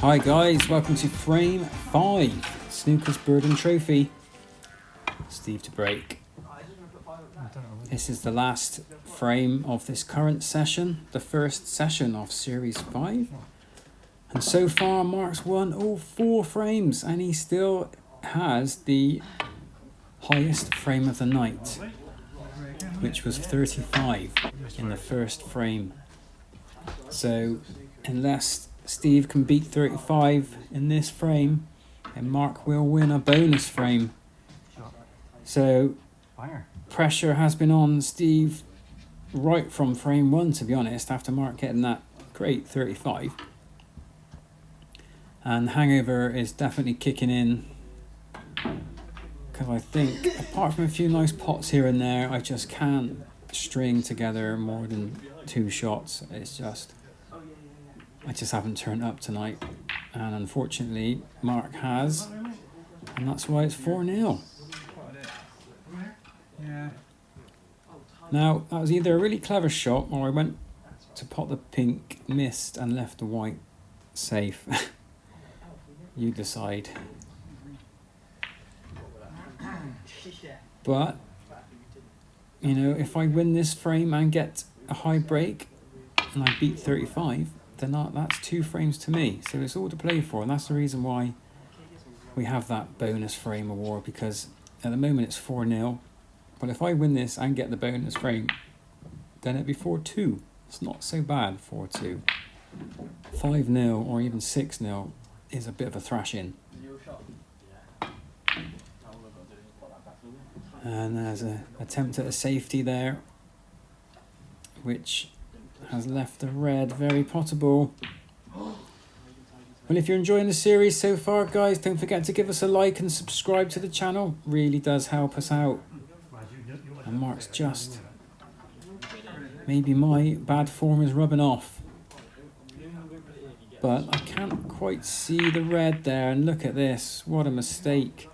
Hi guys, welcome to frame 5, Snookers Burden Trophy. Steve to break. This is the last frame of this current session, the first session of series 5. And so far Mark's won all 4 frames and he still has the highest frame of the night, which was 35 in the first frame. So unless Steve can beat 35 in this frame, and Mark will win a bonus frame. So pressure has been on Steve right from frame 1, to be honest, after Mark getting that great 35. And hangover is definitely kicking in, because I think apart from a few nice pots here and there, I just can't string together more than 2 shots. I just haven't turned up tonight, and unfortunately Mark has, and that's why it's 4-0. Now that was either a really clever shot, or I went to pot the pink, missed and left the white safe. You decide. But you know, if I win this frame and get a high break and I beat 35, then that's 2 frames to me. So it's all to play for, and that's the reason why we have that bonus frame award, because at the moment it's 4-0. But if I win this and get the bonus frame, then it'd be 4-2. It's not so bad, 4-2. 5-0 or even 6-0 is a bit of a thrashing. And there's an attempt at a safety there, which has left the red very potable. Well, if you're enjoying the series so far, guys, don't forget to give us a like and subscribe to the channel. Really does help us out. And Mark's just... maybe my bad form is rubbing off. But I can't quite see the red there, and look at this. What a mistake.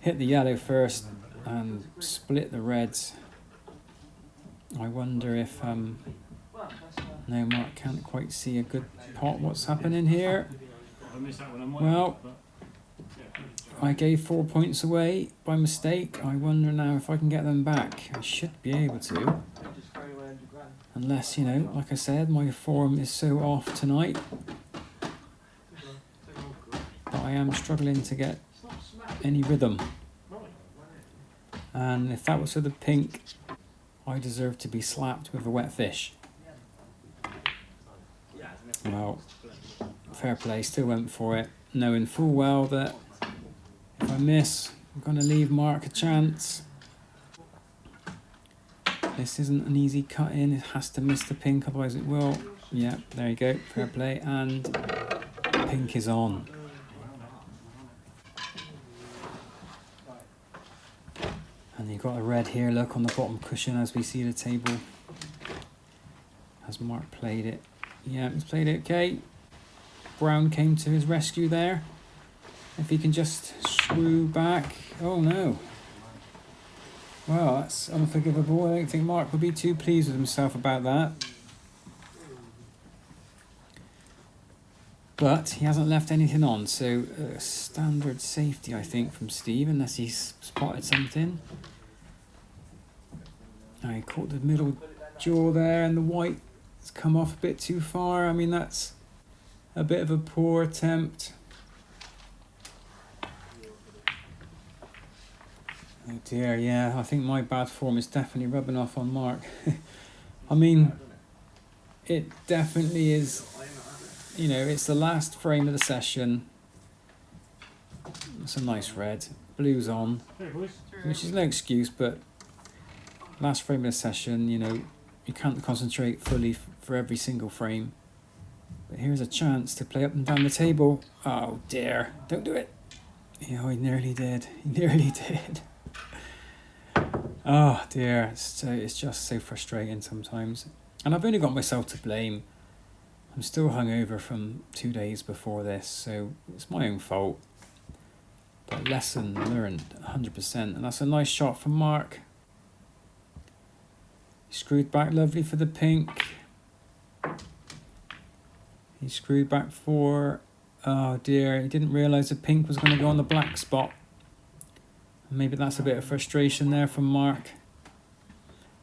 Hit the yellow first and split the reds. I wonder if... no, Mark can't quite see a good pot. What's happening here? Well, I gave 4 points away by mistake. I wonder now if I can get them back. I should be able to. Unless, you know, like I said, my form is so off tonight. But I am struggling to get any rhythm. And if that was for the pink, I deserve to be slapped with a wet fish. Well, fair play, still went for it, knowing full well that if I miss, I'm going to leave Mark a chance. This isn't an easy cut in, it has to miss the pink, otherwise it will. Yeah, there you go, fair play, and pink is on. And you've got a red here, look, on the bottom cushion as we see the table. Has Mark played it? Yeah, he's played it okay. Brown came to his rescue there. If he can just screw back. Oh no. Well, that's unforgivable. I don't think Mark would be too pleased with himself about that. But he hasn't left anything on, so standard safety, I think, from Steve, unless he's spotted something. Now he caught the middle jaw there, and the white has come off a bit too far. I mean, that's a bit of a poor attempt. Oh dear, yeah, I think my bad form is definitely rubbing off on Mark. I mean, it definitely is, you know, it's the last frame of the session. It's a nice red. Blue's on, which is no excuse, but last frame of the session, you know, you can't concentrate fully for every single frame. But here's a chance to play up and down the table. Oh dear, don't do it. Yeah, he nearly did. He nearly did. Oh dear, it's just so frustrating sometimes. And I've only got myself to blame. I'm still hungover from 2 days before this, so it's my own fault. But lesson learned 100%. And that's a nice shot from Mark. He screwed back lovely for the pink. He screwed back for Oh dear, he didn't realise the pink was going to go on the black spot. Maybe that's a bit of frustration there from Mark.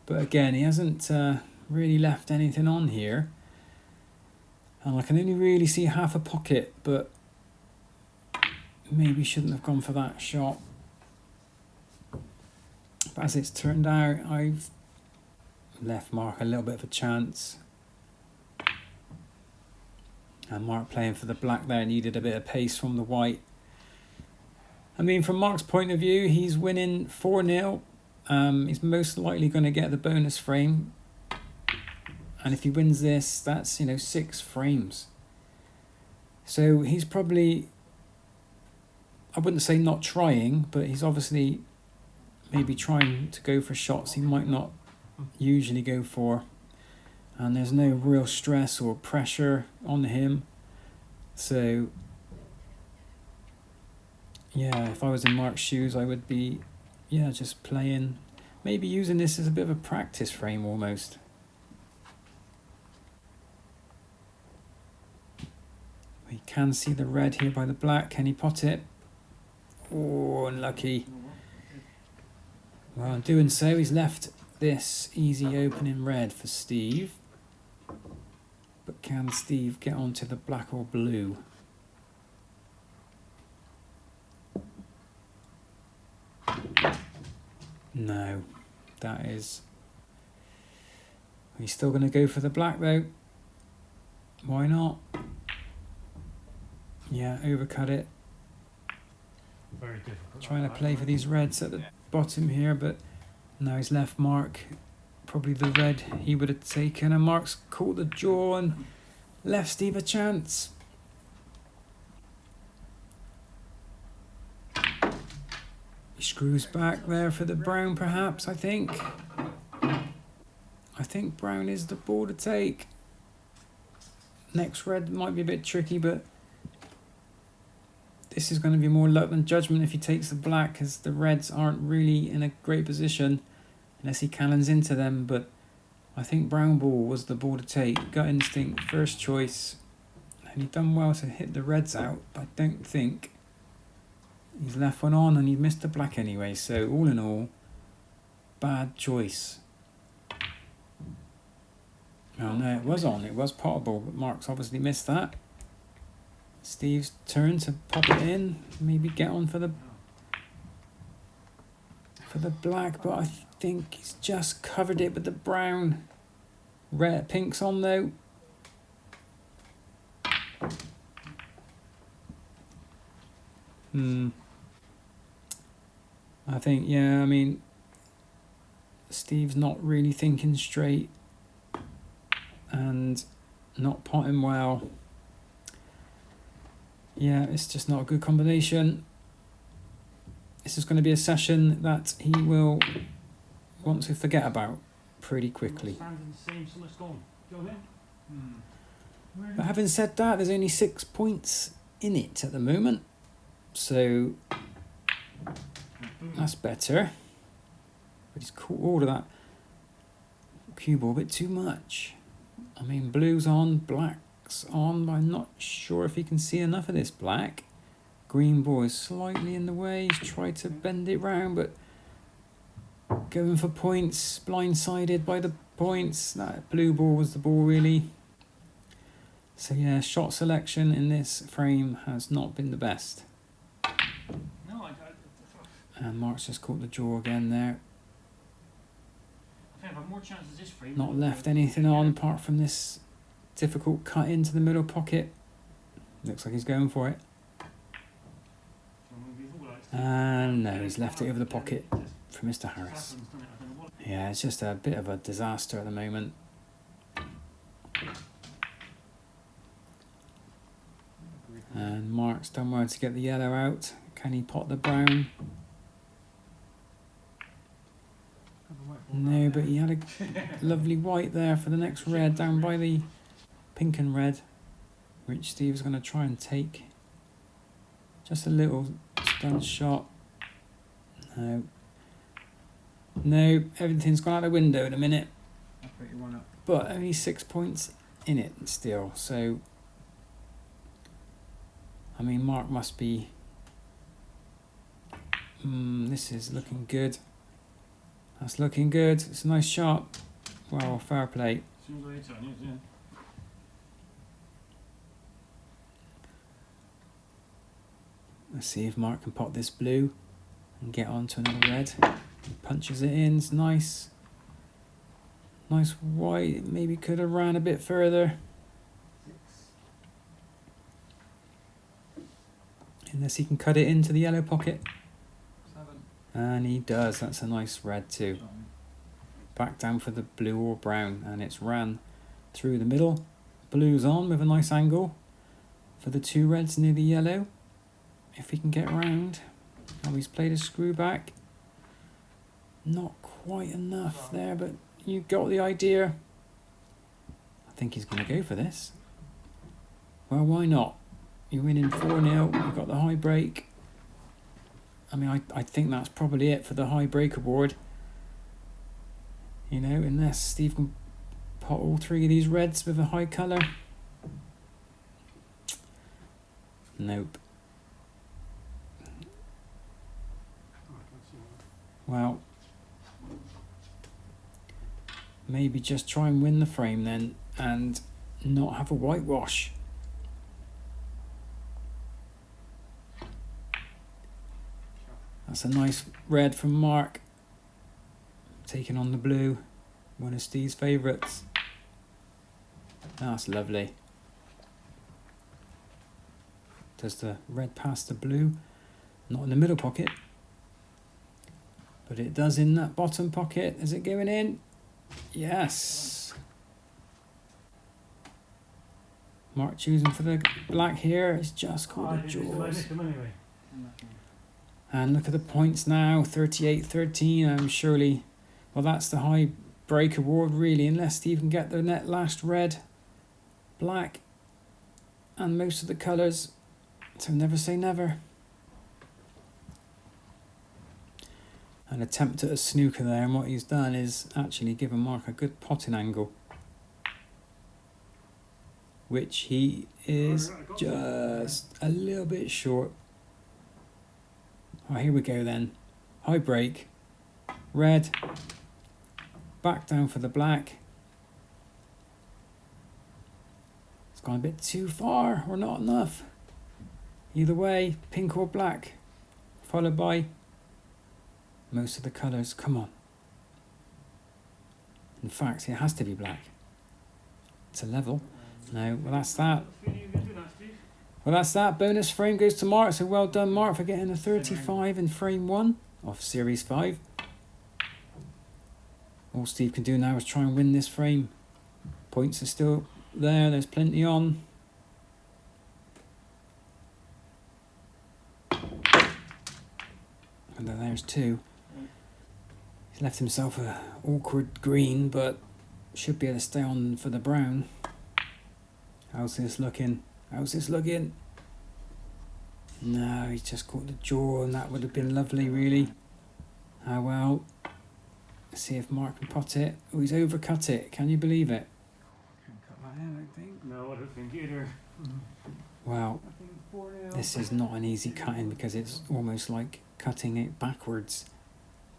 But again, he hasn't really left anything on here. And I can only really see half a pocket, but maybe shouldn't have gone for that shot. But as it's turned out, I've left Mark a little bit of a chance. And Mark playing for the black there needed a bit of pace from the white. I mean, from Mark's point of view, he's winning 4-0. He's most likely going to get the bonus frame. And if he wins this, that's, 6 frames. So he's probably, I wouldn't say not trying, but he's obviously maybe trying to go for shots he might not usually go for. And there's no real stress or pressure on him. So, yeah, if I was in Mark's shoes, I would be, just playing, maybe using this as a bit of a practice frame almost. We can see the red here by the black. Can he pot it? Oh, unlucky. Well, in doing so, he's left this easy opening red for Steve. But can Steve get onto the black or blue? No, that is... He's still going to go for the black though. Why not? Yeah, overcut it. Very difficult. Trying to play for these reds at the bottom here, but now he's left Mark probably the red he would have taken, and Mark's caught the jaw and left Steve a chance. He screws back there for the brown perhaps, I think. I think brown is the ball to take. Next red might be a bit tricky, but this is going to be more luck than judgment if he takes the black, because the reds aren't really in a great position unless he cannons into them. But I think brown ball was the ball to take. Gut instinct, first choice. And he done well to hit the reds out, but I don't think he's left one on, and he missed the black anyway. So all in all, bad choice. Oh no, it was on. It was potable, but Mark's obviously missed that. Steve's turn to pop it in, maybe get on for the black, but I think he's just covered it with the brown. Red, pink's on though. I think, yeah, I mean, Steve's not really thinking straight and not potting well. Yeah, it's just not a good combination. This is going to be a session that he will want to forget about pretty quickly. But having said that, there's only 6 points in it at the moment. So that's better. But he's caught all of that cue ball a bit too much. I mean, blue's on, black's on, but I'm not sure if he can see enough of this black. Green ball is slightly in the way. He's tried to bend it round, but going for points, blindsided by the points. That blue ball was the ball, really. So yeah, shot selection in this frame has not been the best. And Mark's just caught the jaw again there. I think I've had more chances this frame. Not left anything on apart from this difficult cut into the middle pocket. Looks like he's going for it. And no, he's left it over the pocket for Mr. Harris. Yeah, it's just a bit of a disaster at the moment. And Mark's done well to get the yellow out. Can he pot the brown? No, but he had a lovely white there for the next red down by the pink and red, which Steve's going to try and take. Just a little stunt shot. No. No, everything's gone out the window in a minute. But only 6 points in it still, so I mean, Mark must be... this is looking good. That's looking good. It's a nice shot. Well, fair play. Seems like it's on it, yeah. Let's see if Mark can pot this blue and get on to another red. He punches it in. It's nice. Nice white. Maybe could have ran a bit further. Unless he can cut it into the yellow pocket. 7. And he does. That's a nice red too. Back down for the blue or brown. And it's ran through the middle. Blue's on with a nice angle for the 2 reds near the yellow. If he can get round. Oh, he's played a screw back. Not quite enough there, but you got the idea. I think he's going to go for this. Well, why not? You're winning 4-0. You've got the high break. I mean, I think that's probably it for the high break award. You know, unless Steve can pot all 3 of these reds with a high colour. Nope. Well, maybe just try and win the frame then and not have a whitewash. That's a nice red from Mark. Taking on the blue. One of Steve's favourites. That's lovely. Does the red pass the blue? Not in the middle pocket. But it does in that bottom pocket. Is it going in? Yes. Mark choosing for the black here. It's just called the jaws. And look at the points now. 38-13. Surely, well, that's the high break award really. Unless Steve can get the net last red, black, and most of the colours. So never say never. An attempt at a snooker there, and what he's done is actually given Mark a good potting angle, which he is just a little bit short. Oh, here we go then. High break, red, back down for the black. It's gone a bit too far, or not enough. Either way, pink or black, followed by most of the colours. Come on. In fact, it has to be black. It's a level. No, well, that's that. Well, that's that. Bonus frame goes to Mark. So well done, Mark, for getting a 35 in frame 1 of Series 5. All Steve can do now is try and win this frame. Points are still there. There's plenty on. And then there's 2. He's left himself a awkward green, but should be able to stay on for the brown. How's this looking? How's this looking? No, he's just caught the jaw, and that would have been lovely, really. Oh well. Let's see if Mark can pot it. Oh, he's overcut it. Can you believe it? Can't cut that in, I don't think. No, I don't think either. Well, this is not an easy cutting because it's almost like cutting it backwards.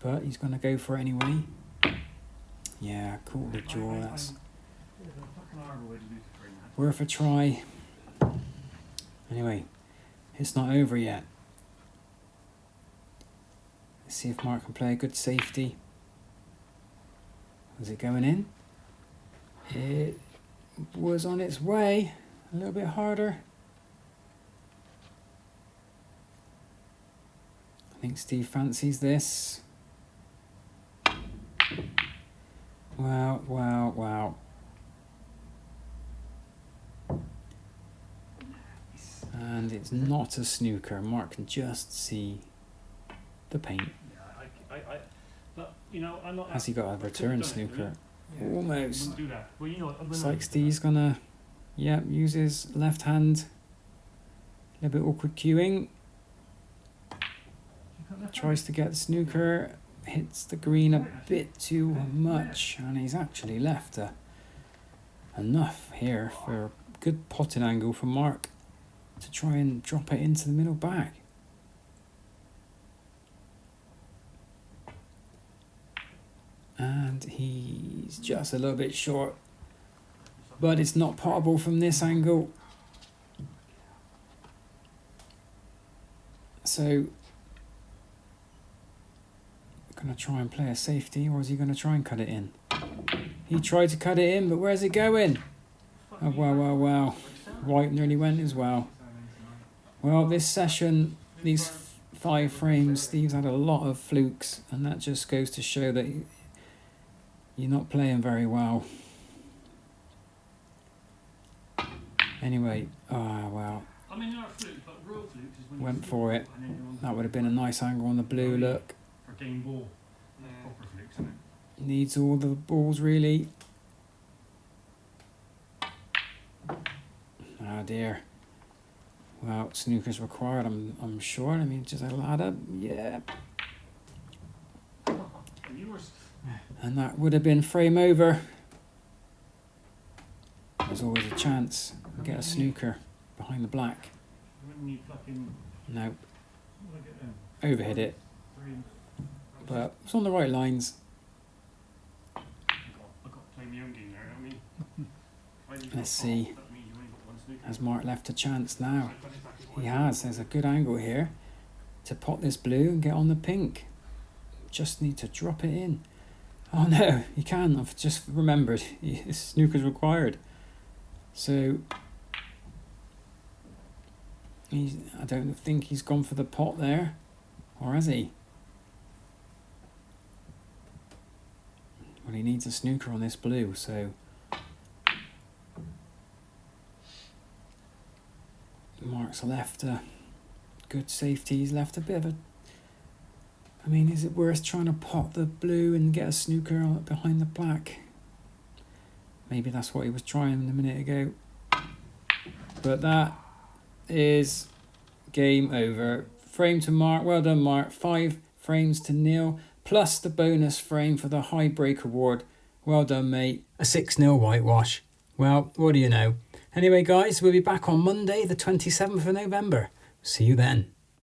But he's going to go for it anyway. Yeah, caught the jaw. That's worth a try. Anyway, it's not over yet. Let's see if Mark can play a good safety. Was it going in? It was on its way. A little bit harder. I think Steve fancies this. Wow, wow, wow. And it's not a snooker. Mark can just see the paint. Yeah, but, you know, I'm not. Has he got a return snooker? Yeah. Almost. Do that. Well, you know, It's like Steve's gonna, use his left hand. A little bit awkward cueing. Tries to get the snooker. Hits the green a bit too much, and he's actually left enough here for a good potting angle from Mark. to try and drop it into the middle back. And he's just a little bit short, but it's not potable from this angle. So, going to try and play a safety, or is he going to try and cut it in? He tried to cut it in, but where's it going? Oh, wow. White nearly went as well. Well, this session, these 5 frames, Steve's had a lot of flukes, and that just goes to show that you're not playing very well. Anyway, well. I mean, there are flukes, but real flukes is when went for it. That would have been a nice angle on the blue, look. For game ball. Proper flukes, isn't it? Needs all the balls, really. Oh dear. Well, snookers required, I'm sure. Let me just add up. Yeah. And that would have been frame over. There's always a chance. Get a snooker behind the black. No. Overhit it. But it's on the right lines. Let's see. Has Mark left a chance now? He has. There's a good angle here to pot this blue and get on the pink. Just need to drop it in. Oh no, you can. I've just remembered. Snooker's required. So I don't think he's gone for the pot there, or has he? Well, he needs a snooker on this blue, so Mark's left a good safety. He's left a bit of a... I mean, is it worth trying to pot the blue and get a snooker behind the black? Maybe that's what he was trying a minute ago. But that is game over. Frame to Mark. Well done, Mark. 5 frames to Neil, plus the bonus frame for the high break award. Well done, mate. A 6-0 whitewash. Well, what do you know? Anyway, guys, we'll be back on Monday, the 27th of November. See you then.